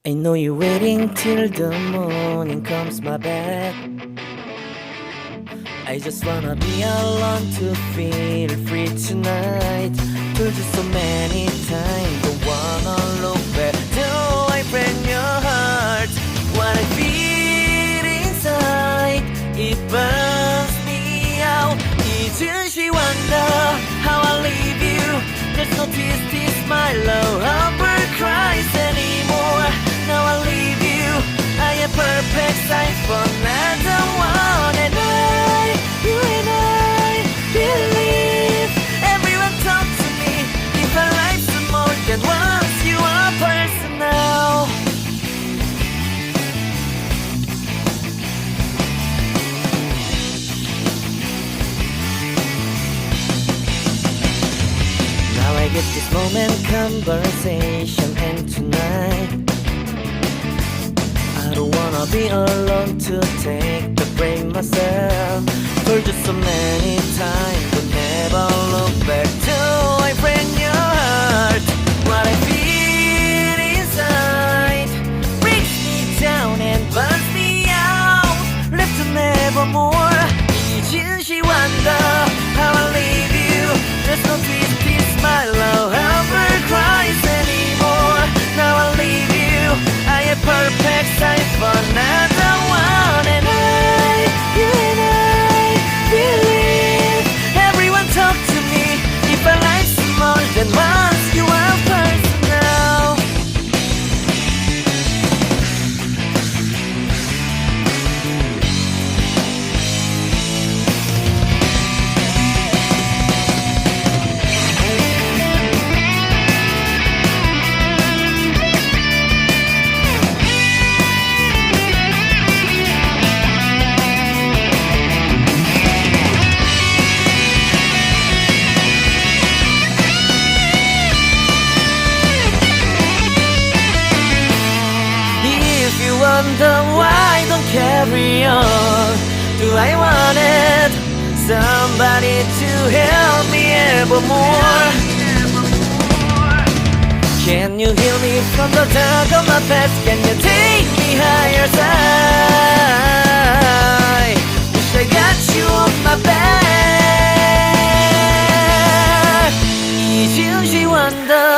I know you're waiting till the morning comes my bed. I just wanna be alone to feel free tonight. Told you so many times, don't wanna look back. Do I break your heart? What I feel inside, it burns me out. Did she wonder how I leave you? There's no this my love ever cries anymore. Now I leave you, I am perfect size for another one. And you and I believe everyone talk to me. If our life's more than once, you are personal. Now I get this moment, conversation, and tonight I don't wanna be alone to take the blame myself. Told you so many times, but never look back. Till I break your heart, what I feel inside breaks me down and burns me out. Left to nevermore. Did she wonder how I leave you? There's no this my love ever cries anymore. Now I leave you, I am perfect size for another one. And you and I believe everyone talk to me. If our life's more than once, you are personal. Wonder why I don't carry on. Do I want it? Somebody to help me evermore. Can you heal me from the dark of my past? Can you take me higher side? Wish I got you on my back. She wonder.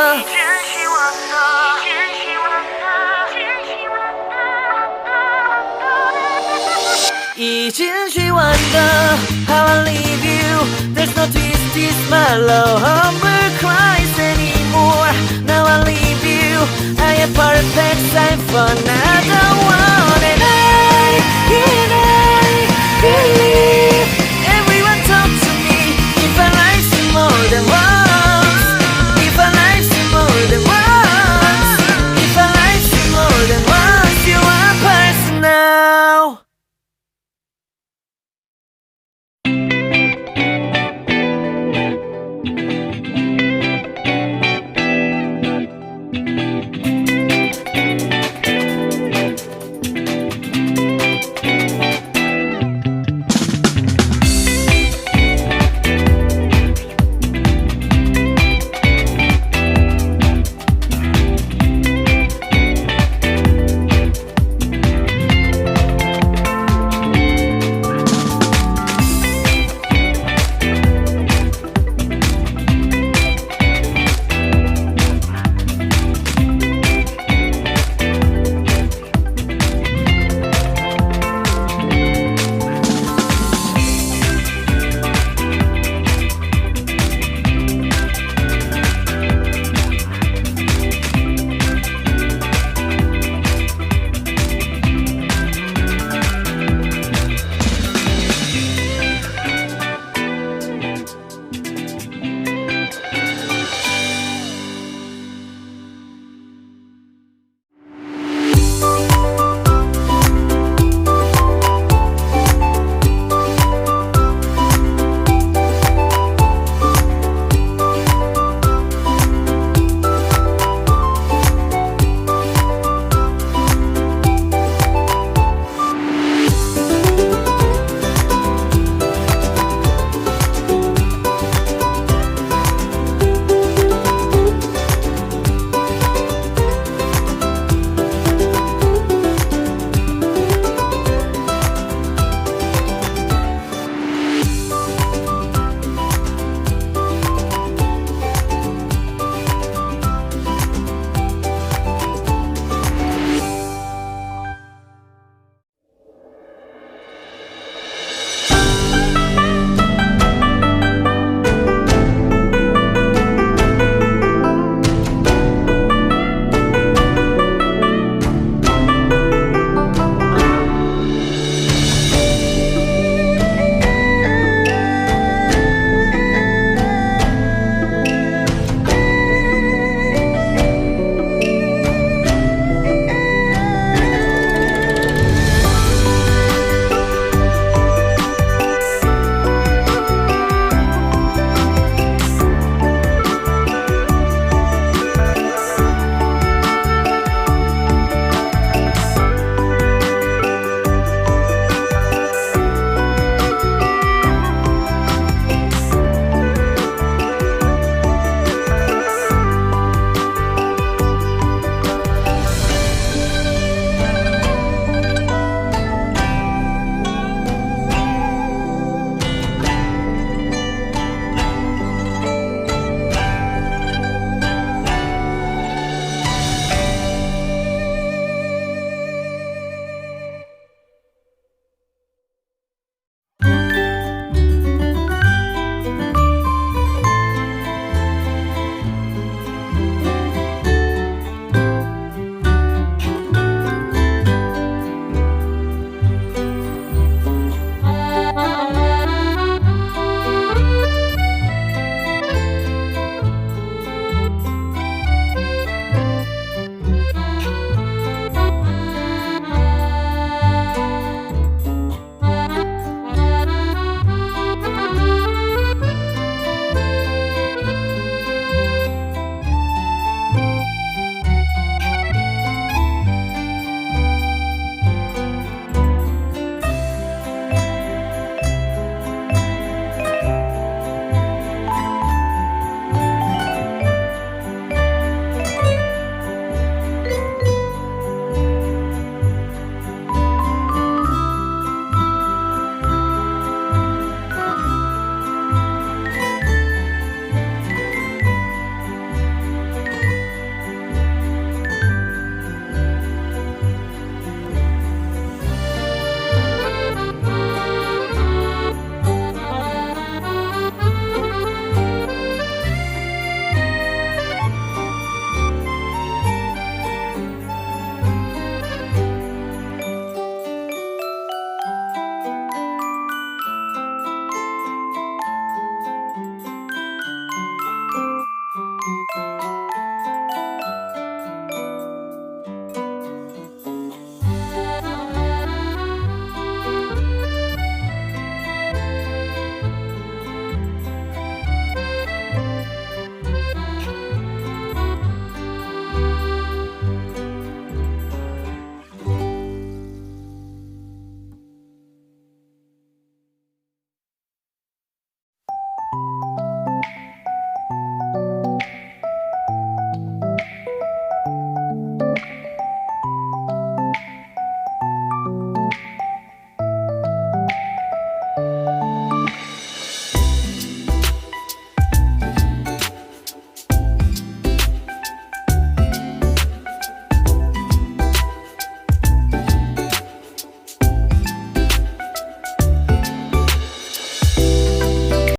Did she wonder how I leave you? There's no this my love ever cries anymore. Now I leave you, I am perfect time for now.